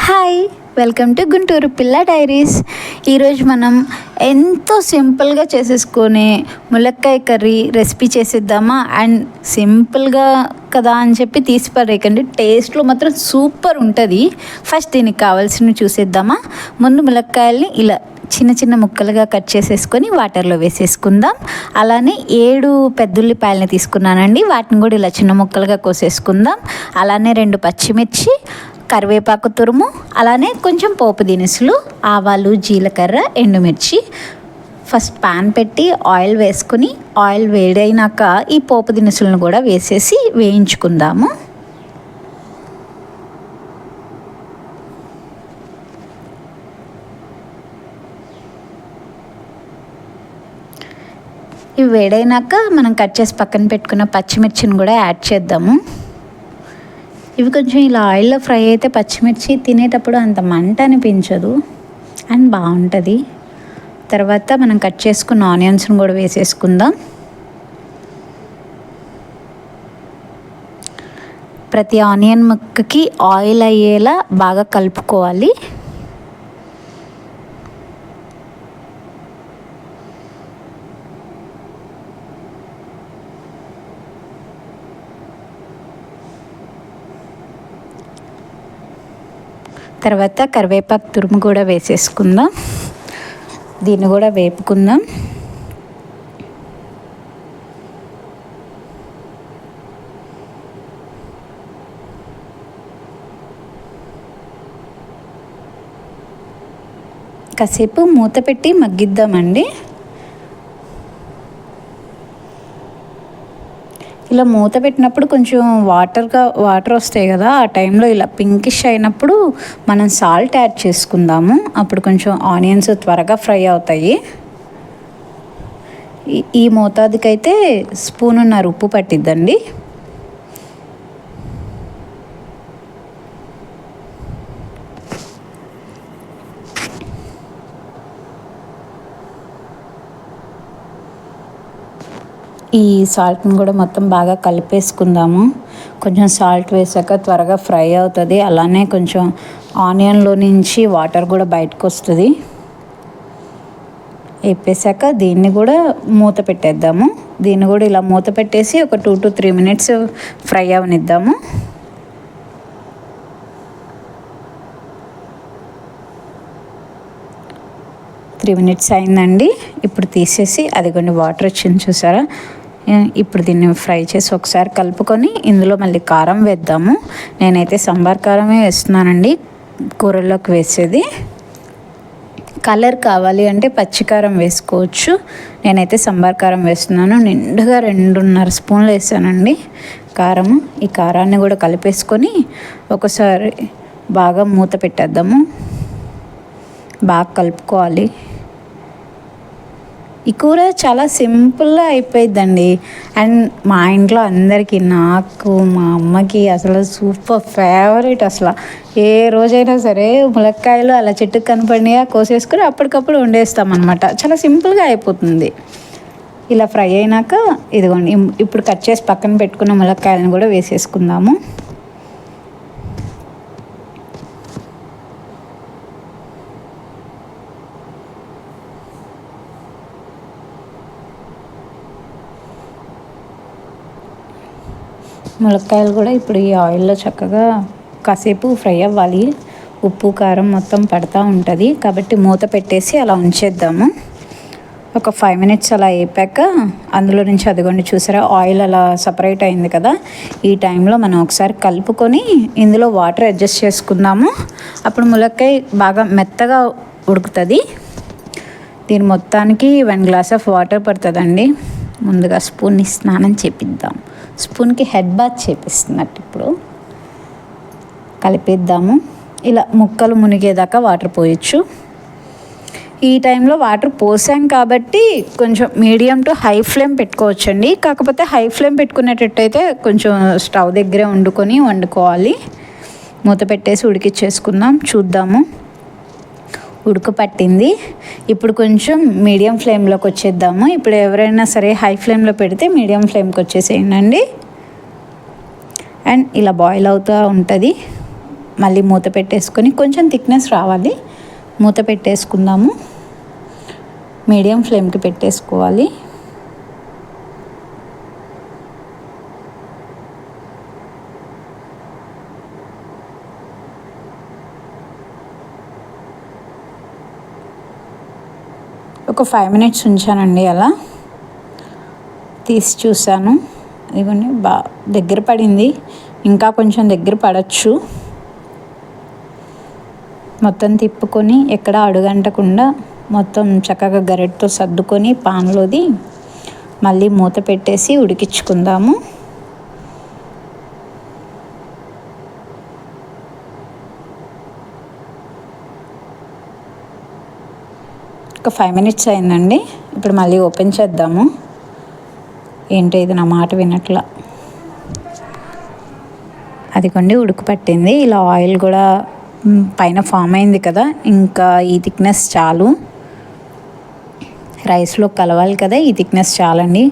Hi, welcome to Guntur పిల్ల diaries. ఈరోజు మనం ఎంతో సింపుల్గా చేసేసుకొని ములక్కాయ కర్రీ రెసిపీ చేసేద్దామా. అండ్ సింపుల్గా కదా అని చెప్పి తీసి పడేయకండి, టేస్ట్లో మాత్రం సూపర్ ఉంటుంది. ఫస్ట్ దీనికి కావాల్సినవి చూసేద్దామా. ముందు ములక్కాయల్ని ఇలా చిన్న చిన్న ముక్కలుగా కట్ చేసేసుకొని వాటర్లో వేసేసుకుందాం. అలానే 7 పెద్దుల్లిపాయలని తీసుకున్నానండి, వాటిని కూడా ఇలా చిన్న ముక్కలుగా కోసేసుకుందాం. అలానే 2 పచ్చిమిర్చి, కరివేపాకు తురుము, అలానే కొంచెం పోపు దినుసులు, ఆవాలు, జీలకర్ర, ఎండుమిర్చి. ఫస్ట్ పాన్ పెట్టి ఆయిల్ వేసుకుని ఆయిల్ వేడైనాక ఈ పోపు దినుసులను కూడా వేసేసి వేయించుకుందాము. ఇవి వేడైనాక మనం కట్ చేసి పక్కన పెట్టుకున్న పచ్చిమిర్చిని కూడా యాడ్ చేద్దాము. ఇవి కొంచెం ఇలా ఆయిల్లో ఫ్రై అయితే పచ్చిమిర్చి తినేటప్పుడు అంత మంట అనిపించదు అండ్ బాగుంటుంది. తర్వాత మనం కట్ చేసుకున్న ఆనియన్స్ని కూడా వేసేసుకుందాం. ప్రతి ఆనియన్ ముక్కకి ఆయిల్ అయ్యేలా బాగా కలుపుకోవాలి. తర్వాత కరివేపాకు తురుము కూడా వేసేసుకుందాం. దీన్ని కూడా వేపుకుందాం. కాసేపు మూత పెట్టి మగ్గిద్దామండి. ఇలా మూత పెట్టినప్పుడు కొంచెం వాటర్ వస్తాయి కదా, ఆ టైంలో ఇలా పింకిష్ అయినప్పుడు మనం సాల్ట్ యాడ్ చేసుకుందాము. అప్పుడు కొంచెం ఆనియన్స్ త్వరగా ఫ్రై అవుతాయి. ఈ మోతాదుకైతే స్పూనున్నర ఉప్పు పట్టిద్దండి. ఈ సాల్ట్ని కూడా మొత్తం బాగా కలిపేసుకుందాము. కొంచెం సాల్ట్ వేసాక త్వరగా ఫ్రై అవుతుంది. అలానే కొంచెం ఆనియన్లో నుంచి వాటర్ కూడా బయటకు వస్తుంది. వేపేసాక దీన్ని కూడా మూత పెట్టేద్దాము. దీన్ని కూడా ఇలా మూత పెట్టేసి ఒక 2 to 3 minutes ఫ్రై అవనిద్దాము. త్రీ మినిట్స్ అయిందండి. ఇప్పుడు తీసేసి అదిగోండి వాటర్ వచ్చింది చూసారా. ఇప్పుడు దీన్ని ఫ్రై చేసి ఒకసారి కలుపుకొని ఇందులో మళ్ళీ కారం వేద్దాము. నేనైతే సాంబార్ కారమే వేస్తున్నానండి, కూరల్లోకి వేసేది. కలర్ కావాలి అంటే పచ్చికారం వేసుకోవచ్చు. నేనైతే సాంబార్ కారం వేస్తున్నాను. నిండుగా 2.5 స్పూన్లు వేసానండి కారము. ఈ కారాన్ని కూడా కలిపేసుకొని ఒకసారి బాగా మూత పెట్టేద్దాము. బాగా కలుపుకోవాలి. ఈ కూర చాలా సింపుల్గా అయిపోయిద్దండి. అండ్ మా ఇంట్లో అందరికీ, నాకు, మా అమ్మకి అసలు సూపర్ ఫేవరెట్. అసలు ఏ రోజైనా సరే ములక్కాయలు అలా చెట్టుకు కనపడినాయా కోసేసుకొని అప్పటికప్పుడు వండేస్తామన్నమాట. చాలా సింపుల్గా అయిపోతుంది. ఇలా ఫ్రై అయినాక ఇదిగోండి ఇప్పుడు కట్ చేసి పక్కన పెట్టుకున్న ములక్కాయలను కూడా వేసేసుకుందాము. ములక్కాయలు కూడా ఇప్పుడు ఈ ఆయిల్లో చక్కగా కాసేపు ఫ్రై అవ్వాలి. ఉప్పు కారం మొత్తం పడతా ఉంటుంది కాబట్టి మూత పెట్టేసి అలా ఉంచేద్దాము. ఒక 5 minutes అలా వేపాక అందులో నుంచి అదిగోండి చూసారా ఆయిల్ అలా సపరేట్ అయింది కదా. ఈ టైంలో మనం ఒకసారి కలుపుకొని ఇందులో వాటర్ అడ్జస్ట్ చేసుకుందాము. అప్పుడు ములక్కాయ బాగా మెత్తగా ఉడుకుతుంది. దీని మొత్తానికి 1 glass of వాటర్ పడుతుందండి. ముందుగా స్పూన్ని స్నానం చేపిద్దాం. స్పూన్కి హెడ్ బాత్ చేపిస్తున్నట్టు ఇప్పుడు కలిపేద్దాము. ఇలా ముక్కలు మునిగేదాకా వాటర్ పోయచ్చు. ఈ టైంలో వాటర్ పోసాం కాబట్టి కొంచెం మీడియం టు హై ఫ్లేమ్ పెట్టుకోవచ్చండి. కాకపోతే హై ఫ్లేమ్ పెట్టుకునేటట్టయితే కొంచెం స్టవ్ దగ్గరే వండుకోవాలి. మూత పెట్టేసి ఉడికిచ్చేసుకుందాం. చూద్దాము, ఉడుకు పట్టింది. ఇప్పుడు కొంచెం మీడియం ఫ్లేమ్లోకి వచ్చేద్దాము. ఇప్పుడు ఎవరైనా సరే హై ఫ్లేమ్లో పెడితే మీడియం ఫ్లేమ్కి వచ్చేసేయండి. అండ్ ఇలా బాయిల్ అవుతూ ఉంటుంది. మళ్ళీ మూత పెట్టేసుకొని కొంచెం థిక్నెస్ రావాలి, మూత పెట్టేసుకుందాము. మీడియం ఫ్లేమ్కి పెట్టేసుకోవాలి. ఒక 5 minutes ఉంచానండి. అలా తీసి చూసాను, ఇదిగోండి దగ్గర పడింది, ఇంకా కొంచెం దగ్గర పడవచ్చు. మొత్తం తిప్పుకొని ఎక్కడ అడుగంటకుండా మొత్తం చక్కగా గరిటెతో సర్దుకొని పాన్లోది మళ్ళీ మూత పెట్టేసి ఉడికించుకుందాము. ఒక 5 minutes అయిందండి. ఇప్పుడు మళ్ళీ ఓపెన్ చేద్దాము. ఏంటో ఇది నా మాట వినట్లా. అదిగోండి ఉడుకు పట్టింది. ఇలా ఆయిల్ కూడా పైన ఫామ్ అయింది కదా, ఇంకా ఈ థిక్నెస్ చాలు. రైస్లో కలవాలి కదా, ఈ థిక్నెస్ చాలండి.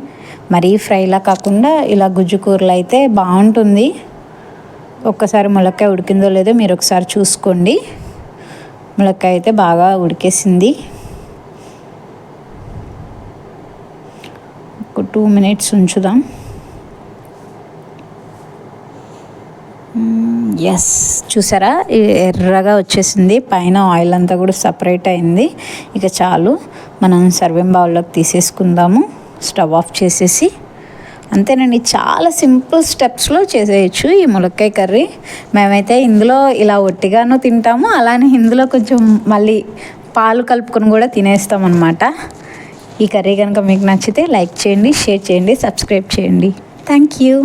మరీ ఫ్రైలా కాకుండా ఇలా గుజ్జు కూరలు అయితే బాగుంటుంది. ఒక్కసారి ములక్కాయ ఉడికిందో లేదో మీరు ఒకసారి చూసుకోండి. ములక్కాయ అయితే బాగా ఉడికేసింది. ఒక 2 minutes ఉంచుదాం. ఎస్, చూసారా ఎర్రగా వచ్చేసింది, పైన ఆయిల్ అంతా కూడా సపరేట్ అయింది. ఇక చాలు, మనం సర్వింగ్ బౌల్లోకి తీసేసుకుందాము. స్టవ్ ఆఫ్ చేసేసి అంతేనండి. చాలా సింపుల్ స్టెప్స్లో చేసేయచ్చు ఈ ములక్కాయ కర్రీ. మేమైతే ఇందులో ఇలా ఒట్టిగాను తింటాము, అలానే ఇందులో కొంచెం మళ్ళీ పాలు కలుపుకొని కూడా తినేస్తాం అన్నమాట. ఈ కర్రీ కనుక మీకు నచ్చితే లైక్ చేయండి, షేర్ చేయండి, సబ్స్క్రైబ్ చేయండి. Thank you.